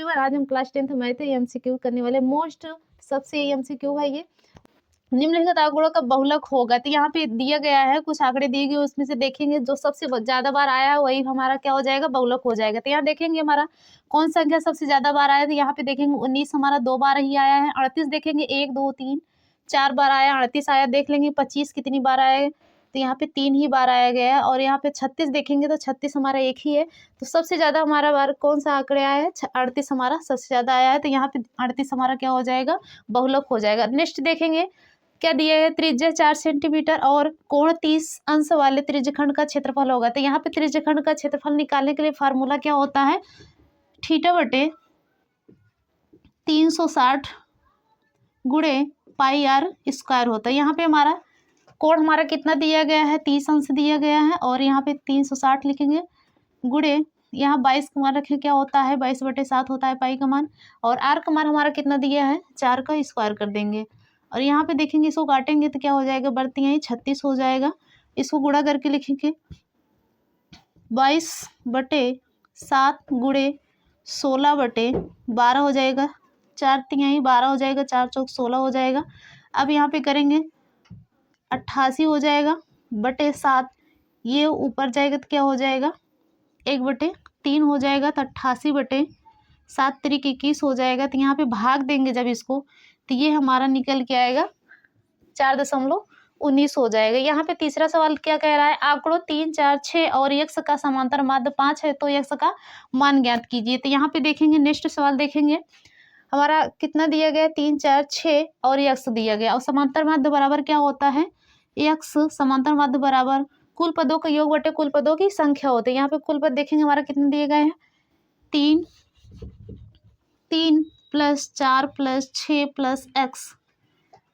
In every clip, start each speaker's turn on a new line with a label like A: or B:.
A: Everyone, आज हम class 10th math MCQ करने वाले। मोस्ट सबसे एमसीक्यू है ये। निम्नलिखित आंकड़ों का बहुलक होगा। तो यहाँ पे दिया गया है, कुछ आंकड़े दिए गए, उसमें से देखेंगे जो सबसे ज्यादा बार आया है वही हमारा क्या हो जाएगा, बहुलक हो जाएगा। तो यहाँ देखेंगे हमारा कौन संख्या सबसे ज्यादा बार आया। तो यहाँ पे देखेंगे 19 हमारा 2 बार ही आया है। 38 देखेंगे 1 2 3 4 बार आया, 38 आया। देख लेंगे 25 कितनी बार आया है, तो यहाँ पे 3 ही बार आया गया है। और यहाँ पे 36 देखेंगे तो 36 हमारा एक ही है। तो सबसे ज्यादा हमारा बार कौन सा आंकड़े आया है, 38 हमारा सबसे ज्यादा आया है। तो यहाँ पे 38 हमारा क्या हो जाएगा, बहुलक हो जाएगा। नेक्स्ट देखेंगे क्या दिया है, त्रिज्या 4 सेंटीमीटर और कोण 30 अंश वाले त्रिज्यखंड का क्षेत्रफल होगा। तो यहाँ पे त्रिज्यखंड का क्षेत्रफल निकालने के लिए फार्मूला क्या होता है, थीटा बटे 360 गुणे पाई आर स्क्वायर होता है। यहाँ पे हमारा कोण हमारा कितना दिया गया है, 30 अंश दिया गया है, और यहाँ पे 360 लिखेंगे गुणे यहाँ 22 का मान रखें, क्या होता है 22/7 होता है पाई का मान। और आर का मान हमारा कितना दिया है, 4 का स्क्वायर कर देंगे। और यहाँ पे देखेंगे इसको काटेंगे तो क्या हो जाएगा, बढ़ती यहीं 36 हो जाएगा। इसको गुणा करके लिखेंगे 22/7 गुणे 16/12 हो जाएगा। 4 तिहाई 12 हो जाएगा, 4 चौक 16 हो जाएगा। अब यहाँ पे करेंगे 88 हो जाएगा बटे 7, ये ऊपर जाएगा तो क्या हो जाएगा 1/3 हो जाएगा। तो 88/7 × 21 हो जाएगा। तो यहाँ पे भाग देंगे जब इसको, तो ये हमारा निकल के आएगा 4.19 हो जाएगा। यहाँ पे तीसरा सवाल क्या कह रहा है, आंकड़ों 3 4 6 और x का समांतर माध्य 5 है, तो x का मान ज्ञात कीजिए। तो यहाँ पे देखेंगे नेक्स्ट सवाल देखेंगे, हमारा कितना दिया गया, 3 4 6 और x दिया गया। और समांतर माध्य बराबर क्या होता है, x समांतर माध्य बराबर कुल पदों का योग बटे कुल पदों की संख्या होती है। यहाँ पे कुल पद देखेंगे हमारा कितने दिए गए हैं, 3 + 4 + 6 + x।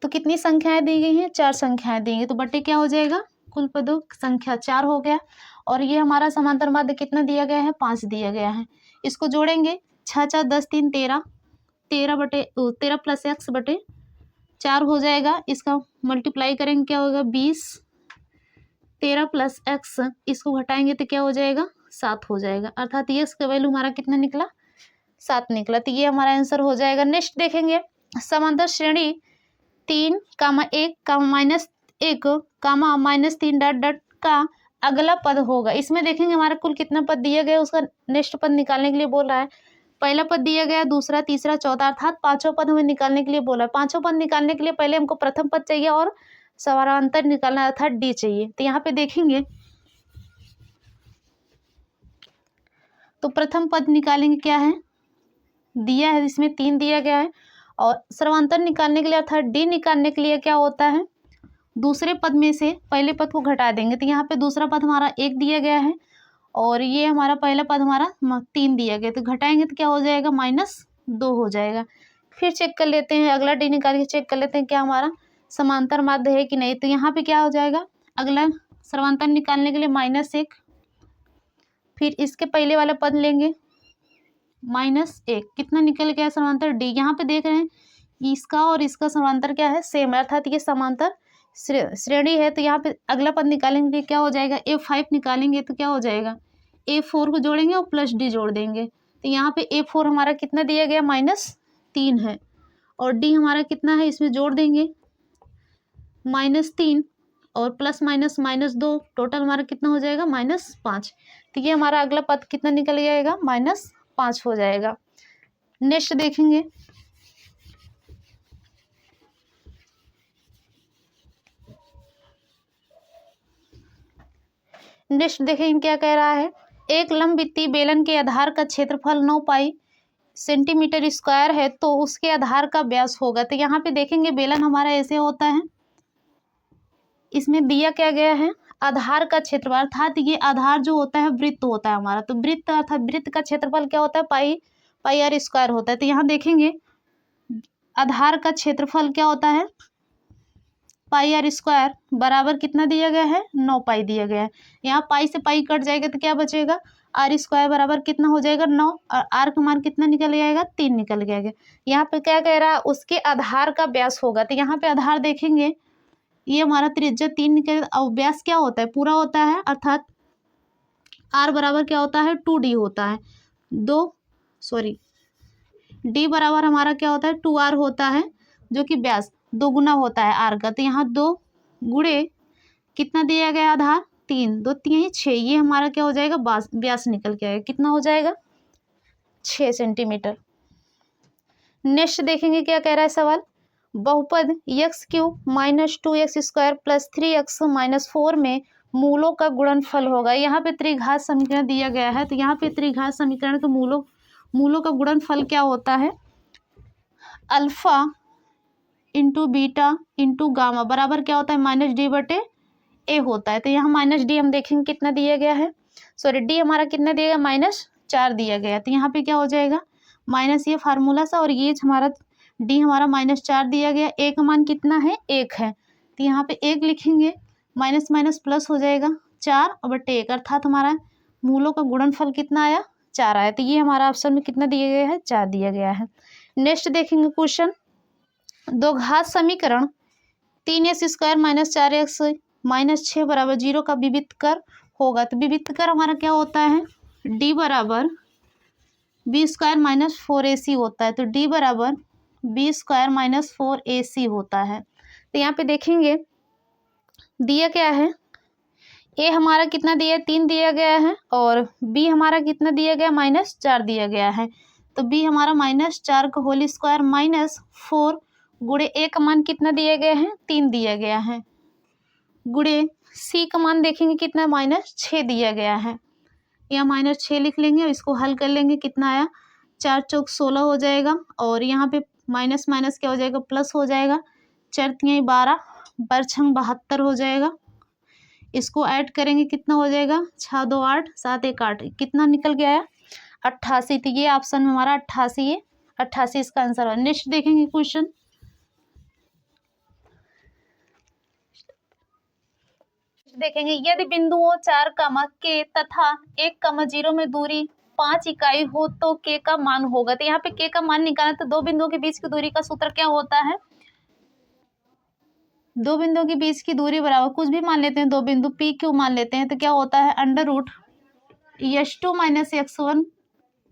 A: तो कितनी संख्याएं दी गई हैं, 4 संख्याएं दी गई। तो बटे क्या हो जाएगा, कुल पदों की संख्या 4 हो गया। और ये हमारा समांतर माध्य कितना दिया गया है, 5 दिया गया है। इसको जोड़ेंगे 6 4 10 3 13 13 + x/4 हो जाएगा। इसका मल्टीप्लाई करेंगे क्या होगा 20, 13 + x, इसको घटाएंगे तो क्या हो जाएगा 7 हो जाएगा। अर्थात ये इसका वैल्यू हमारा कितना निकला, 7 निकला। तो ये हमारा आंसर हो जाएगा। नेक्स्ट देखेंगे समांतर श्रेणी 3, 1, -1, -3 ... का अगला पद होगा। इसमें देखेंगे हमारा कुल कितना पद दिया गया, उसका नेक्स्ट पद निकालने के लिए बोल रहा है। पहला पद दिया गया, दूसरा, तीसरा, चौथा, अर्थात 5वां पद हमें निकालने के लिए बोला है। 5वां पद निकालने के लिए पहले हमको प्रथम पद चाहिए और समानांतर निकालना अर्थात डी चाहिए। तो यहाँ पे देखेंगे तो प्रथम पद निकालेंगे, क्या है दिया है, इसमें 3 दिया गया है। और सर्वांतर निकालने के लिए अर्थात डी निकालने के लिए क्या होता है, दूसरे पद में से पहले पद को घटा देंगे। तो यहाँ पे दूसरा पद हमारा 1 दिया गया है, और ये हमारा पहला पद हमारा 3 दिया गया। तो घटाएंगे तो क्या हो जाएगा, -2 हो जाएगा। फिर चेक कर लेते हैं, अगला डी निकाल के चेक कर लेते हैं क्या हमारा समांतर माध्य है कि नहीं। तो यहाँ पे क्या हो जाएगा, अगला सर्वांतर निकालने के लिए -1, फिर इसके पहले वाला पद लेंगे -1, कितना निकल गया समांतर डी। यहाँ पे देख रहे हैं इसका और इसका समांतर क्या है, सेम है, अर्थात ये समांतर श्रेणी है। तो यहाँ पे अगला पद निकालेंगे क्या हो जाएगा, A5 निकालेंगे तो क्या हो जाएगा, A4 को जोड़ेंगे और प्लस डी जोड़ देंगे। तो यहाँ पे A4 हमारा कितना दिया गया, -3 है, और डी हमारा कितना है, इसमें जोड़ देंगे -3 और प्लस माइनस -2, टोटल हमारा कितना हो जाएगा, -5। तो ये हमारा अगला पद कितना निकल जाएगा, -5 हो जाएगा। नेक्स्ट देखेंगे क्या कह रहा है, एक लंबवृत्तीय बेलन के आधार का क्षेत्रफल 9 पाई सेंटीमीटर स्क्वायर है, तो उसके आधार का व्यास होगा। तो यहाँ पे देखेंगे बेलन हमारा ऐसे होता है, इसमें दिया क्या गया है, आधार का क्षेत्रफल, अर्थात ये आधार जो होता है वृत्त होता है हमारा। तो वृत्त अर्थात वृत्त का क्षेत्रफल क्या होता है, पाई आर स्क्वायर होता है। तो यहाँ देखेंगे आधार का क्षेत्रफल क्या होता है, पाई आर स्क्वायर बराबर कितना दिया गया है, 9 पाई दिया गया है। यहाँ पाई से पाई कट जाएगा तो क्या बचेगा, आर स्क्वायर बराबर कितना हो जाएगा 9, और आर का मान कितना निकल जाएगा, 3 निकल जाएगा। यहाँ पे क्या कह रहा है, उसके आधार का व्यास होगा। तो यहाँ पे आधार देखेंगे, ये हमारा त्रिज्या 3 निकल, और व्यास क्या होता है, पूरा होता है, अर्थात आर बराबर क्या होता है, 2D होता है। डी बराबर हमारा क्या होता है 2r होता है, जो कि व्यास 2 गुना होता है r का। तो यहाँ 2 गुणे कितना दिया गया आधार 3, 2 3 6, ये हमारा क्या हो जाएगा व्यास निकल के आएगा, कितना हो जाएगा 6 सेंटीमीटर। नेक्स्ट देखेंगे क्या कह रहा है सवाल, बहुपद x³ minus 2x² plus 3x minus 4 में मूलों का गुणनफल होगा। यहाँ पे त्रिघात समीकरण दिया गया है, तो यहाँ पे त्रिघात समीकरण के मूलों का गुणनफल क्या होता है, alpha into beta into gamma बराबर क्या होता है -d/a होता है। तो यहाँ -d हम देखेंगे कितना दिया गया है, सॉरी d हमारा कितना दिया गया -4 दिया गया है। तो यहाँ पे क्या हो जाएगा माइनस ये फार्मूला सा, और ये हमारा d हमारा -4 दिया गया, a का मान कितना है 1 है। तो यहाँ पे 1 लिखेंगे, माइनस माइनस प्लस हो जाएगा 4/1, अर्थात हमारा मूलों का गुणनफल कितना आया 4 आया। तो ये हमारा ऑप्शन में कितना दिया गया है 4 दिया गया है। नेक्स्ट देखेंगे क्वेश्चन, दो घात समीकरण 3x² माइनस 4x माइनस 6 बराबर 0 का विविध कर होगा। तो विविध कर हमारा क्या होता है d बराबर b² माइनस 4ac होता है। तो d बराबर b² माइनस 4ac होता है। तो यहाँ पे देखेंगे दिया क्या है, a हमारा कितना दिया है 3 दिया गया है, और b हमारा कितना दिया गया -4 दिया गया है। तो b हमारा -4 का होल स्क्वायर माइनस 4 गुणे a का मान कितना दिया गया है 3 दिया गया है, गुणे c का मान देखेंगे कितना -6 दिया गया है। यहाँ -6 लिख लेंगे और इसको हल कर लेंगे, कितना आया 4 चौक 16 हो जाएगा, और यहाँ पे माइनस माइनस क्या हो जाएगा प्लस हो जाएगा, 4 3 12 बरछंग 72 हो जाएगा। इसको ऐड करेंगे कितना हो जाएगा 6 2 8 7 1 8, कितना निकल के आया 88। तो ये ऑप्शन में हमारा 88 है, 88 इसका आंसर है। नेक्स्ट देखेंगे क्वेश्चन, देखेंगे यदि बिंदुओं 4, k तथा 1, 0 में दूरी 5 इकाई हो तो k का मान होगा। तो यहाँ पे k का मान निकालना, तो दो बिंदुओं के बीच की दूरी का सूत्र क्या होता है, दो बिंदुओं के बीच की दूरी बराबर कुछ भी मान लेते हैं, दो बिंदु p q मान लेते हैं, तो क्या होता है √h2 माइनस x1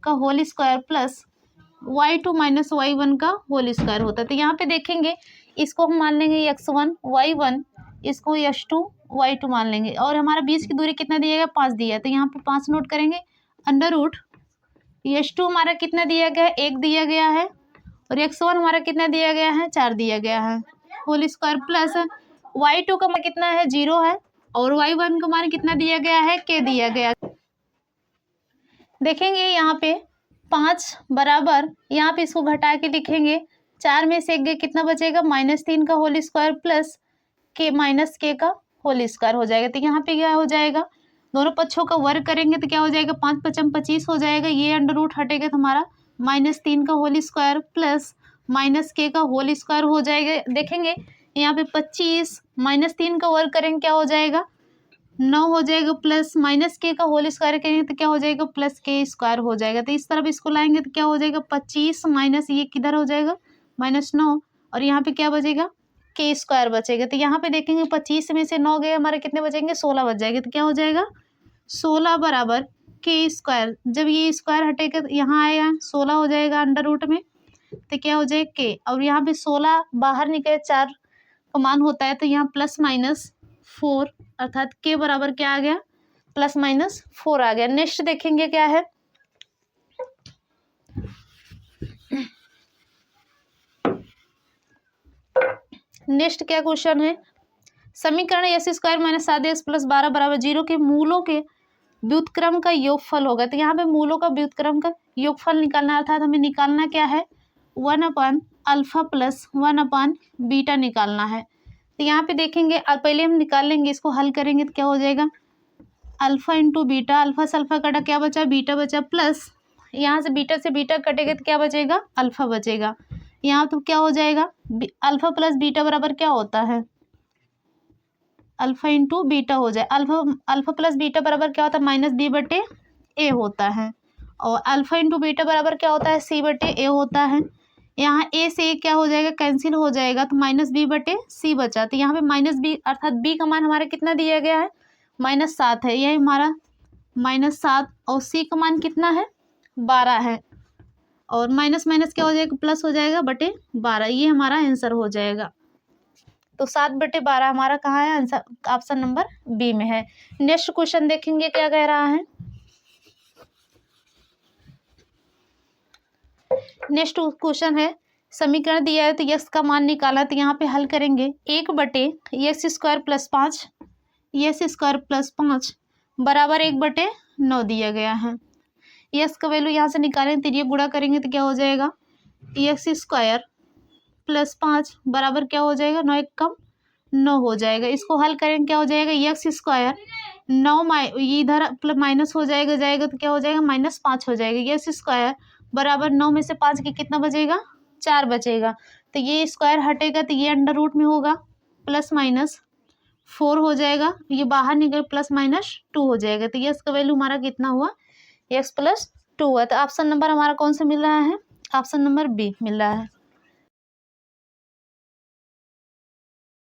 A: का whole square plus y2 minus y1 का होल स्क्वायर होता है। तो यहाँ पे देखेंगे इसको हम मान लेंगे x1 y1, इसको h2 y2 मान लेंगे, और हमारा बीच की दूरी कितना दिया गया 5 दिया है। तो यहाँ पे 5 नोट करेंगे, √h2 हमारा कितना दिया गया है 1 दिया गया है, और x1 हमारा कितना दिया गया है 4 दिया गया है, होल स्क्वायर प्लस y2 का मान कितना है 0 है, और y1 का मान कितना दिया गया है k दिया गया। देखेंगे यहाँ पे 5 बराबर, यहाँ पे इसको घटा के लिखेंगे, 4 में से 1 गया कितना बचेगा -3 का whole square plus k minus k का होल स्क्वायर हो जाएगा। तो यहाँ पे क्या हो जाएगा, दोनों पक्षों का वर्ग करेंगे तो क्या हो जाएगा 5 5 25 हो जाएगा, ये अंडर हटेगा तो हमारा -3 का होल स्क्वायर प्लस -k का होल स्क्वायर हो जाएगा। देखेंगे यहाँ पे 25 -3 का वर्ग करेंगे क्या हो जाएगा 9 हो जाएगा, प्लस -k का होल स्क्वायर करेंगे तो क्या हो जाएगा +k² हो जाएगा। तो इस तरफ इसको लाएंगे तो क्या हो जाएगा 25 माइनस ये किधर हो जाएगा -9, और यहाँ पे क्या बचेगा k² बचेगा। तो यहाँ पे देखेंगे 25 में से 9 गए, हमारे कितने बचेंगे 16 बच जाएंगे। तो क्या हो जाएगा 16 बराबर k², जब ये स्क्वायर हटेगा तो यहाँ आएगा 16 हो जाएगा अंडर में, तो क्या हो जाएगा k, और यहाँ पे 16 बाहर निकले 4 का मान होता है, तो यहाँ +-4, अर्थात k बराबर क्या आ गया +-4 आ गया। नेक्स्ट देखेंगे क्या है, नेक्स्ट क्या क्वेश्चन है, समीकरण x² माइनस 7x प्लस 12 बराबर 0 के मूलों के व्युत्क्रम का योगफल होगा। तो यहाँ पे मूलों का व्युत्क्रम का योगफल निकालना, अर्थात हमें निकालना क्या है 1/α प्लस 1/बीटा निकालना है। तो यहाँ पे देखेंगे पहले हम निकाल लेंगे, इसको हल करेंगे तो क्या हो जाएगा अल्फा इंटू बीटा, अल्फा से अल्फा कटा क्या बचा बीटा बचा, प्लस यहाँ से बीटा कटेगा तो क्या बचेगा अल्फा बचेगा। यहाँ तो क्या हो जाएगा अल्फा प्लस बीटा बराबर क्या होता है अल्फा इंटू बीटा हो जाए, अल्फा प्लस बीटा बराबर क्या होता है -b/a होता है, और अल्फा इंटू बीटा बराबर क्या होता है c/a होता है। यहाँ a से क्या हो जाएगा कैंसिल हो जाएगा, तो -b/c बचा। तो यहाँ पे -b अर्थात b का मान हमारा कितना दिया गया है -7 है, यही हमारा -7, और c का मान कितना है 12 है। और माइनस माइनस क्या हो जाएगा, प्लस हो जाएगा बटे 12। ये हमारा आंसर हो जाएगा। तो 7/12 हमारा कहाँ है, आंसर ऑप्शन नंबर बी में है। नेक्स्ट क्वेश्चन देखेंगे क्या कह रहा है। नेक्स्ट क्वेश्चन है, समीकरण दिया है तो यक्स का मान निकाला, तो यहाँ पे हल करेंगे 1/x² + 5 x² + 5 बराबर 1/9 दिया गया है। यक्स का वैल्यू यहाँ से निकालें तो ये गुणा करेंगे तो क्या हो जाएगा, x² + 5 बराबर क्या हो जाएगा, 9 1 कम 9 हो जाएगा। इसको हल करेंगे क्या हो जाएगा, x² 9 इधर माइनस हो जाएगा तो क्या हो जाएगा, -5 हो जाएगा। x² बराबर 9 में से 5 के कितना बचेगा, 4 बचेगा। तो ये स्क्वायर हटेगा तो ये अंडर रूट में होगा, +-4 हो जाएगा। ये बाहर निकल +-2 हो जाएगा। तो ये इसका वैल्यू हमारा कितना हुआ, x + 2 है। तो ऑप्शन नंबर हमारा कौन सा मिल रहा है, ऑप्शन नंबर बी मिल रहा है।